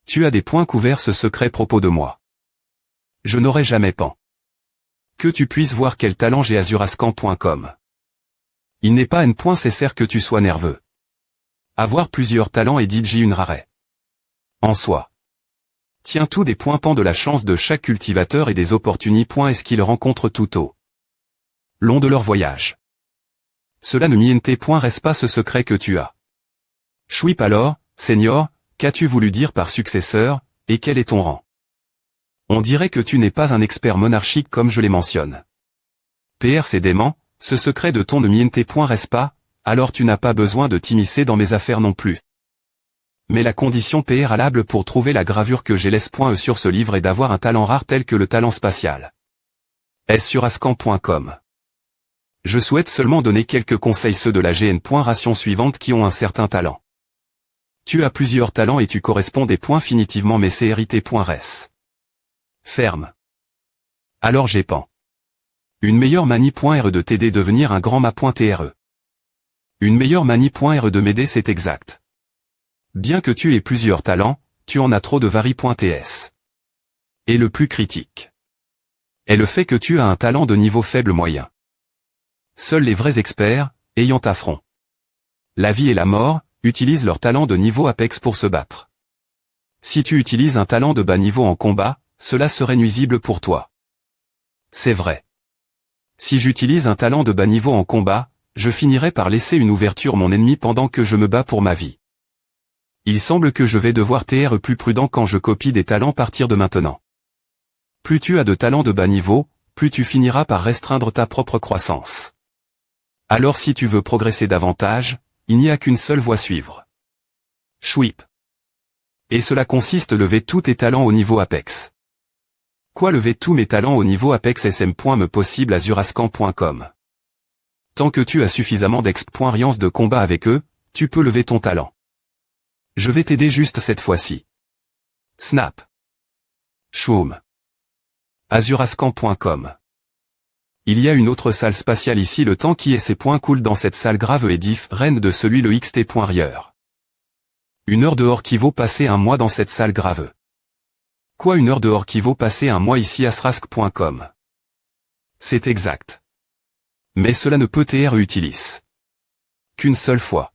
Tu as des points couverts ce secret propos de moi. Je n'aurais jamais pen. Que tu puisses voir quel talent j'ai Azurascan.com. Il n'est pas nécessaire que tu sois nerveux. Avoir plusieurs talents est DJ une rareté. En soi. Tiens tout des points pan de la chance de chaque cultivateur et des opportunités. Est-ce qu'ils rencontrent tout au long de leur voyage. Cela ne reste pas ce secret que tu as. Chouip alors, Seigneur, qu'as-tu voulu dire par successeur, et quel est ton rang? On dirait que tu n'es pas un expert monarchique comme je les mentionne. PR c'est dément, ce secret de ton ne reste pas, alors tu n'as pas besoin de t'immiscer dans mes affaires non plus. Mais la condition PR alable pour trouver la gravure que j'ai laisse.e sur ce livre est d'avoir un talent rare tel que le talent spatial. Est-ce sur ascan.com. Je souhaite seulement donner quelques conseils ceux de la GN.ration suivante qui ont un certain talent. Tu as plusieurs talents et tu corresponds des points finitivement mais c'est hérité.res. Ferme. Alors j'ai pan. Une meilleure manie.re de t'aider devenir un grand ma.tre. Une meilleure manie.re de m'aider c'est exact. Bien que tu aies plusieurs talents, tu en as trop de vari.ts. Et le plus critique est le fait que tu as un talent de niveau faible moyen. Seuls les vrais experts, ayant affront la vie et la mort, utilisent leur talent de niveau apex pour se battre. Si tu utilises un talent de bas niveau en combat, cela serait nuisible pour toi. C'est vrai. Si j'utilise un talent de bas niveau en combat, je finirai par laisser une ouverture mon ennemi pendant que je me bats pour ma vie. Il semble que je vais devoir être plus prudent quand je copie des talents à partir de maintenant. Plus tu as de talents de bas niveau, plus tu finiras par restreindre ta propre croissance. Alors si tu veux progresser davantage, il n'y a qu'une seule voie à suivre. Chouip. Et cela consiste à lever tous tes talents au niveau Apex. Quoi lever tous mes talents au niveau Apex SM. Me possible Azurascan.com. Tant que tu as suffisamment d'expérience de combat avec eux, tu peux lever ton talent. Je vais t'aider juste cette fois-ci. Snap. Choum. Azurascan.com. Il y a une autre salle spatiale ici le temps qui est ses points cool dans cette salle grave et diff reine de celui le xt.rieur. Une heure dehors qui vaut passer un mois dans cette salle grave. Quoi une heure dehors qui vaut passer un mois ici à srask.com. C'est exact. Mais cela ne peut être utilisé qu'une seule fois.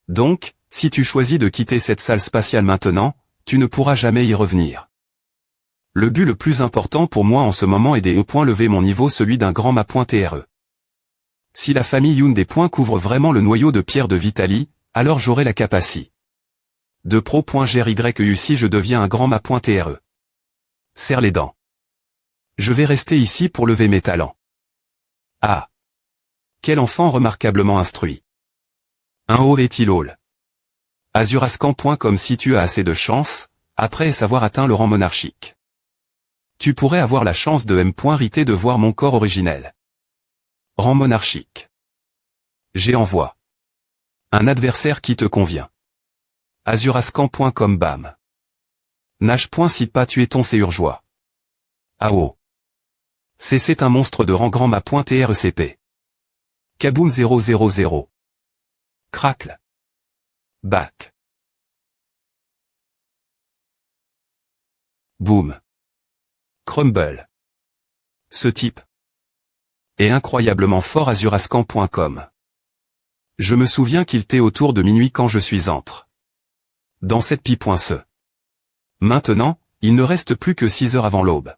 Donc, si tu choisis de quitter cette salle spatiale maintenant, tu ne pourras jamais y revenir. Le but le plus important pour moi en ce moment est lever mon niveau celui d'un grand ma.tre. Si la famille Youn des points couvre vraiment le noyau de pierre de Vitali, alors j'aurai la capacité de pro.gry si je deviens un grand ma.tre. Serre les dents. Je vais rester ici pour lever mes talents. Ah. Quel enfant remarquablement instruit. Un haut est-il all. Azurascan.com si tu as assez de chance, après avoir atteint le rang monarchique. Tu pourrais avoir la chance de M.riter de voir mon corps originel. Rang monarchique. J'ai envoi. Un adversaire qui te convient. Azurascan.com bam. Nash.cite pas tuer ton c'est urgeois. AO. C'est un monstre de rang grand ma.trcp. Kaboom 000. Cracle. Back. Boum. Crumble. Ce type est incroyablement fort. Azurascan.com. Je me souviens qu'il était autour de minuit quand je suis entré dans cette pipe.ce. Maintenant, il ne reste plus que 6 heures avant l'aube.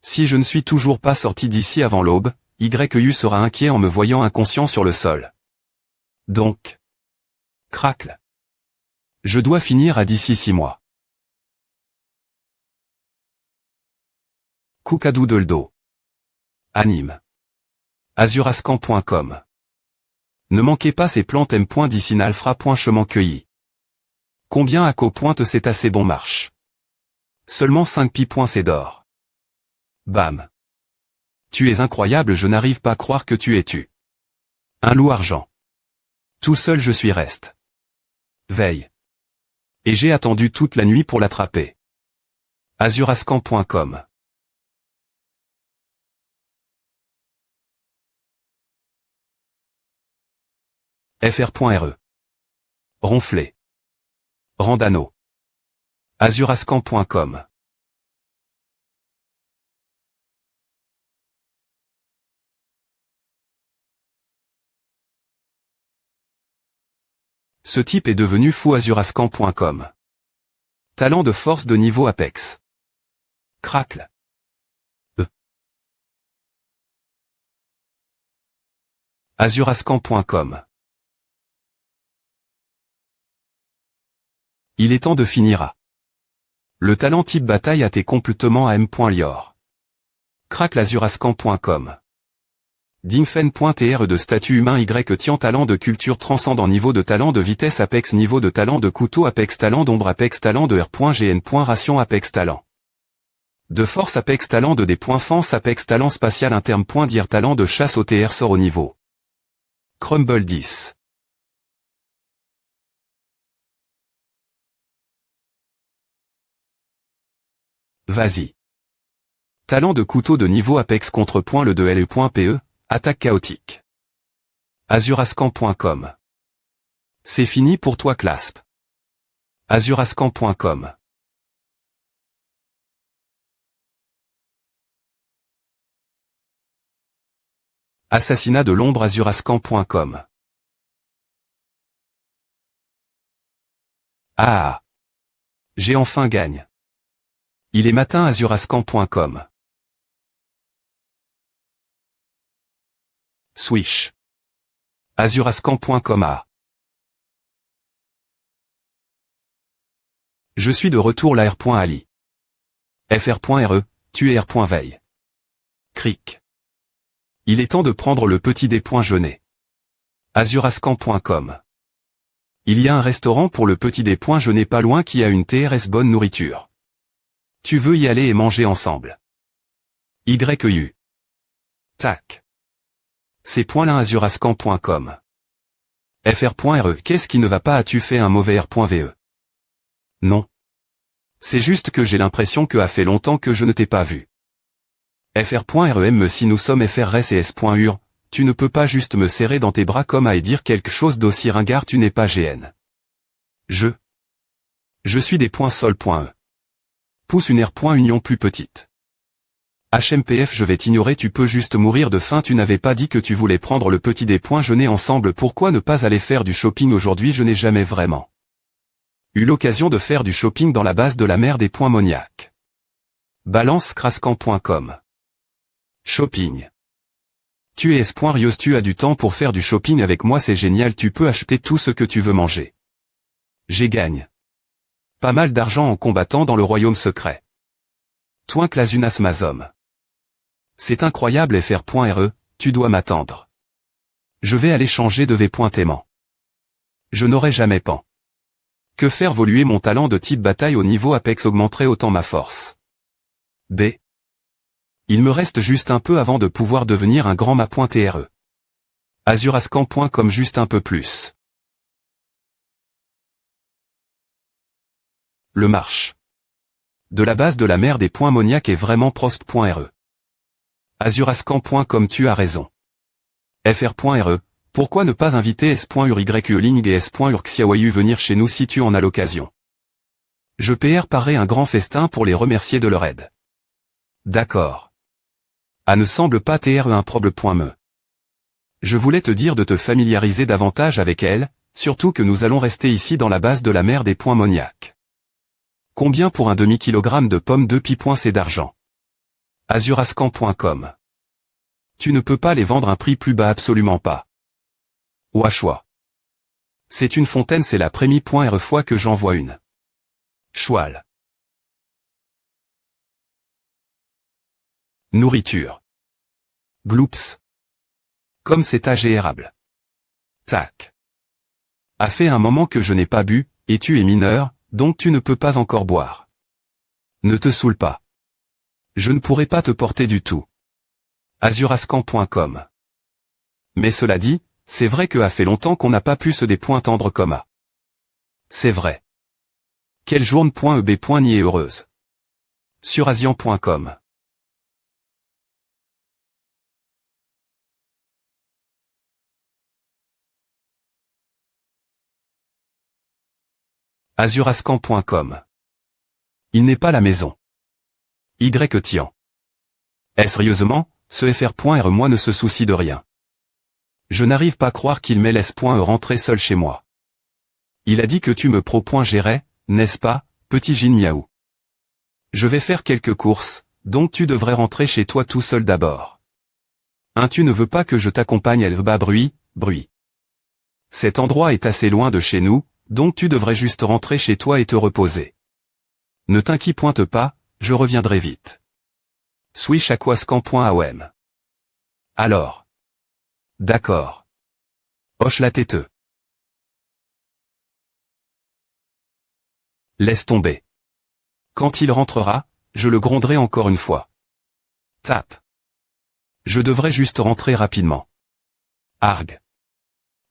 Si je ne suis toujours pas sorti d'ici avant l'aube, YU sera inquiet en me voyant inconscient sur le sol. Donc, cracle. Je dois finir à d'ici 6 mois. Koukadoodledo. Anime. Azurascan.com. Ne manquez pas ces plantes m.dicinalfra.chemin cueilli. Combien à co. C'est assez bon marche. Seulement 5 pi. C'est d'or. Bam. Tu es incroyable, je n'arrive pas à croire que tu es tu. Un loup argent. Tout seul je suis reste. Veille. Et j'ai attendu toute la nuit pour l'attraper. Azurascan.com. fr.re. Ronfler. Randano. Azurascan.com. Ce type est devenu fou. Azurascan.com. Talent de force de niveau Apex. Cracle. Azurascan.com. Il est temps de finir à. Le talent type bataille a été complètement à m.lior. Cracle. Azurascan.com. Dingfen.tr de statut humain Y tient talent de culture transcendant niveau de talent de vitesse Apex niveau de talent de couteau Apex talent d'ombre Apex talent de R.GN. Ration Apex talent de force Apex talent de D.Fence Apex talent spatial interne. Dire talent de chasse OTR sort au niveau. Crumble 10. Vas-y. Talent de couteau de niveau Apex contre le de LE.PE, attaque chaotique. Azurascan.com. C'est fini pour toi Clasp. Azurascan.com. Assassinat de l'ombre. Azurascan.com. Ah. J'ai enfin gagne. Il est matin. Azurascan.com. Swish. Azurascan.com. Ah. Je suis de retour. La R.Ali. fr.re, tu es R.veille. Cric. Il est temps de prendre le petit déjeuner. Azurascan.com. Il y a un restaurant pour le petit déjeuner pas loin qui a une TRS bonne nourriture. Tu veux y aller et manger ensemble. YU. Tac. C'est point Azurascan.com. fr.re. Qu'est-ce qui ne va pas? As-tu fait un mauvais R.ve? Non. C'est juste que j'ai l'impression que a fait longtemps que je ne t'ai pas vu. fr.rem. Si nous sommes FRS et S.ur, tu ne peux pas juste me serrer dans tes bras comme à et dire quelque chose d'aussi ringard. Tu n'es pas GN. Je suis des .sol.e. Pousse une R.union plus petite. HMPF. Je vais t'ignorer, tu peux juste mourir de faim. Tu n'avais pas dit que tu voulais prendre le petit déjeuner ensemble. Pourquoi ne pas aller faire du shopping aujourd'hui? Je n'ai jamais vraiment eu l'occasion de faire du shopping dans la base de la mer des Moniac. Balance-crascan.com. Shopping. Tu es S.Rios, tu as du temps pour faire du shopping avec moi, c'est génial, tu peux acheter tout ce que tu veux manger. J'ai gagne pas mal d'argent en combattant dans le royaume secret. Twink Lazunas Mazom. C'est incroyable. fr.re, tu dois m'attendre. Je vais aller changer de V.aimant. Je n'aurai jamais pan. Que faire évoluer mon talent de type bataille au niveau Apex augmenterait autant ma force. B. Il me reste juste un peu avant de pouvoir devenir un grand ma.tre. Azurascan.com. Juste un peu plus. Le marche. De la base de la mer des Moniac est vraiment prosp.re. Azurascan.com. Tu as raison. fr.re. Pourquoi ne pas inviter S.URYULing et S.URXiawayu venir chez nous si tu en as l'occasion? Je préparerai un grand festin pour les remercier de leur aide. D'accord. Ah ne semble pas être un problème. Je voulais te dire de te familiariser davantage avec elle, surtout que nous allons rester ici dans la base de la mer des points Moniac. Combien pour un demi-kilogramme de pommes de pis.c d'argent? Azurascan.com. Tu ne peux pas les vendre un prix plus bas, absolument pas. Ou à choix. C'est une fontaine, c'est la première fois que j'en vois une. Choual. Nourriture. Gloops. Comme c'est agérable. Tac. A fait un moment que je n'ai pas bu, et tu es mineur, donc tu ne peux pas encore boire. Ne te saoule pas. Je ne pourrai pas te porter du tout. Azurascan.com. Mais cela dit, c'est vrai que a fait longtemps qu'on n'a pas pu se des points tendres comme a. C'est vrai. Quelle journée.eb. Ni est heureuse. Surasian.com. Azurascan.com. Il n'est pas la maison. Y. Tian. Sérieusement, ce fr.r moi ne se soucie de rien. Je n'arrive pas à croire qu'il me laisse.e rentrer seul chez moi. Il a dit que tu me pro.gérais, n'est-ce pas, petit Jin Miaou. Je vais faire quelques courses, donc tu devrais rentrer chez toi tout seul d'abord. Tu ne veux pas que je t'accompagne à l'ba bruit. Cet endroit est assez loin de chez nous, donc tu devrais juste rentrer chez toi et te reposer. Ne t'inquiète pas, je reviendrai vite. Swishaquascan.am. Alors. D'accord. Hoche la tête. Laisse tomber. Quand il rentrera, je le gronderai encore une fois. Tape. Je devrais juste rentrer rapidement. Argue.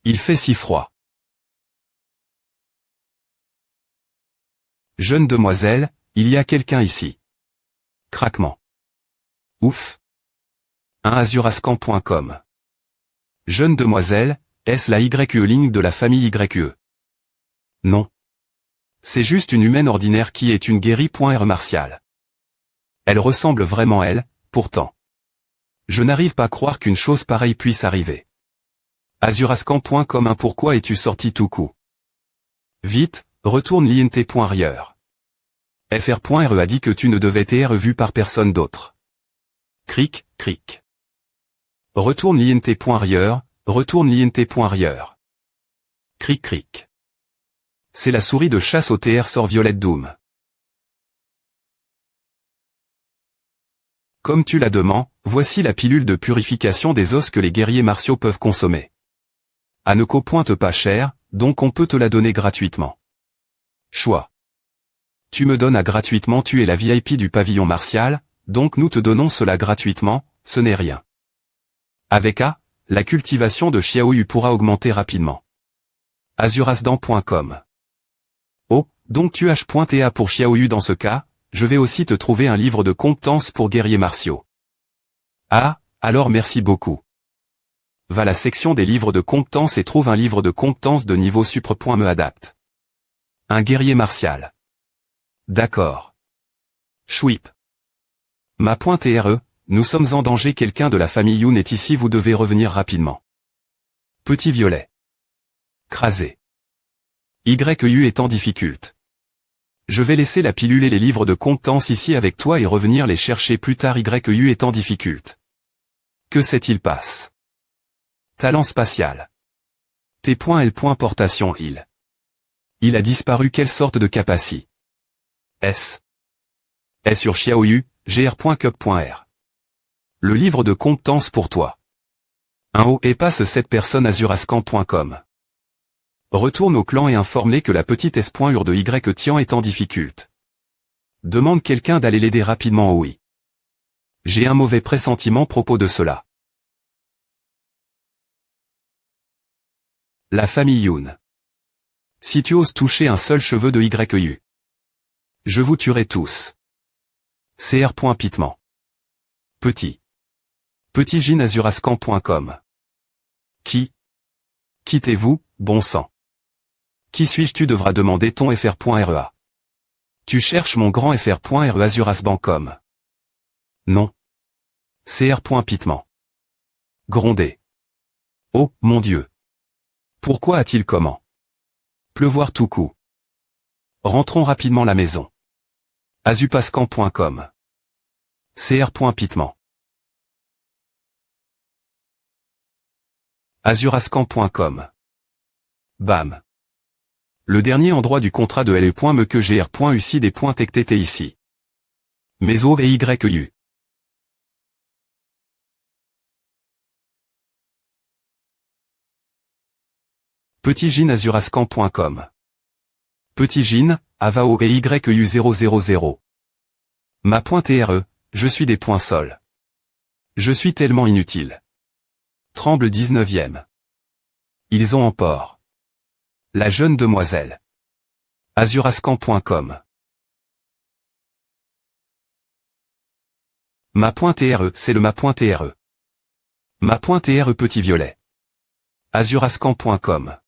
Il fait si froid. Jeune demoiselle, il y a quelqu'un ici. Craquement. Ouf. Azurascan.com. Jeune demoiselle, est-ce la YE ligne de la famille YE? Non. C'est juste une humaine ordinaire qui est une guérie.r martiale. Elle ressemble vraiment à elle, pourtant. Je n'arrive pas à croire qu'une chose pareille puisse arriver. Azurascan.com. Pourquoi es-tu sorti tout coup? Vite, retourne l'int.rieur. fr.re a dit que tu ne devais être vu par personne d'autre. Cric. Retourne l'int.rieur, retourne l'int.rieur. Cric. C'est la souris de chasse au TR sort Violette Doom. Comme tu la demandes, voici la pilule de purification des os que les guerriers martiaux peuvent consommer. À ne pointe pas cher, donc on peut te la donner gratuitement. Choix. Tu me donnes à gratuitement, tu es la VIP du pavillon martial, donc nous te donnons cela gratuitement, ce n'est rien. Avec A, la cultivation de Xiaoyu pourra augmenter rapidement. Azurasdan.com. Oh, donc tu as pointé A pour Xiaoyu dans ce cas, je vais aussi te trouver un livre de compétences pour guerriers martiaux. Ah, alors merci beaucoup. Va la section des livres de compétences et trouve un livre de compétences de niveau supre. Me adapte. Un guerrier martial. D'accord. Chouip. Ma.re, nous sommes en danger, quelqu'un de la famille Yoon est ici, vous devez revenir rapidement. Petit violet. Crasé. YU est en difficulté. Je vais laisser la pilule et les livres de compétences ici avec toi et revenir les chercher plus tard. YU est en difficulté. Que s'est-il passe? Talent spatial. T.L. Portation il. Il a disparu, quelle sorte de capacité? S. Est sur Xiaoyu, gr.cup.r. Le livre de compétences pour toi. Un haut et passe cette personne azurascan.com. Retourne au clan et informe-les que la petite S.ur de Y Tian est en difficulté. Demande quelqu'un d'aller l'aider rapidement. Oui. J'ai un mauvais pressentiment à propos de cela. La famille Yoon. Si tu oses toucher un seul cheveu de YU, je vous tuerai tous. Cr. Pitement. Petit Jin azurascan.com. Qui? Quittez-vous, bon sang. Qui suis-je? Tu devras demander ton fr.rea. Tu cherches mon grand FR.RE Azurasbank.com. Non. CR.Pitement. Grondé. Oh, mon Dieu. Pourquoi a-t-il comment? Pleuvoir tout coup. Rentrons rapidement la maison. Azupascan.com. CR.Pitement. Azurascan.com. Bam. Le dernier endroit du contrat de LE.me.gr.ucid.tect ici. Meso et YU. Petit Gin Azurascan.com. Petit Gin, Avao et YU 000. Ma.re, je suis des points sols. Je suis tellement inutile. Tremble 19e. Ils ont en port. La jeune demoiselle. Azurascan.com. Ma.re, c'est le ma.re. Ma.re petit violet. Azurascan.com.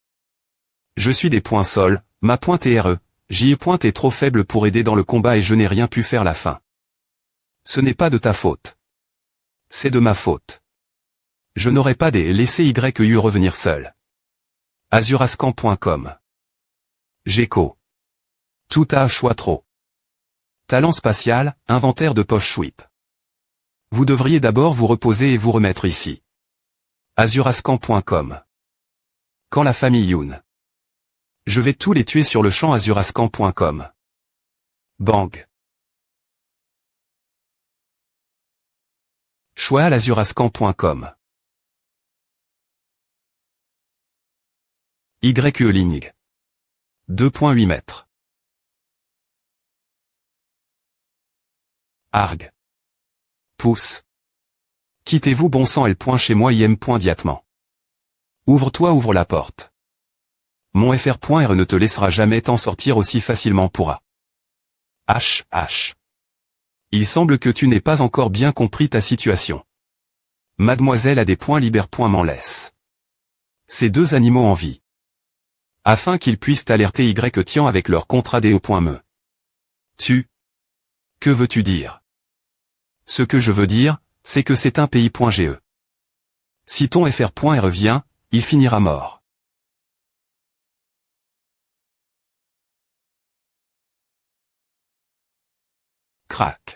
Je suis des points sols, ma.re, J.E. est trop faible pour aider dans le combat et je n'ai rien pu faire la fin. Ce n'est pas de ta faute. C'est de ma faute. Je n'aurais pas laissé YU revenir seul. Azurascan.com. Géco. Tout à choix trop. Talent spatial, inventaire de poche sweep. Vous devriez d'abord vous reposer et vous remettre ici. Azurascan.com. Quand la famille Yoon. Je vais tous les tuer sur le champ. Azurascan.com. Bang. Choix à l'azurascan.com. YE Ligne. 2.8 mètres. Arg. Pouce. Quittez-vous bon sang L. Chez moi IM. Diatement. Ouvre-toi, ouvre la porte. Mon FR.RE ne te laissera jamais t'en sortir aussi facilement pourra. H. Il semble que tu n'aies pas encore bien compris ta situation. Mademoiselle a des points libères. M'en laisse. Ces deux animaux en vie. Afin qu'ils puissent t'alerter tiens avec leur contrat DE.me. Que veux-tu dire? Ce que je veux dire, c'est que c'est un pays.ge. Si ton FR.RE vient, il finira mort. Crac.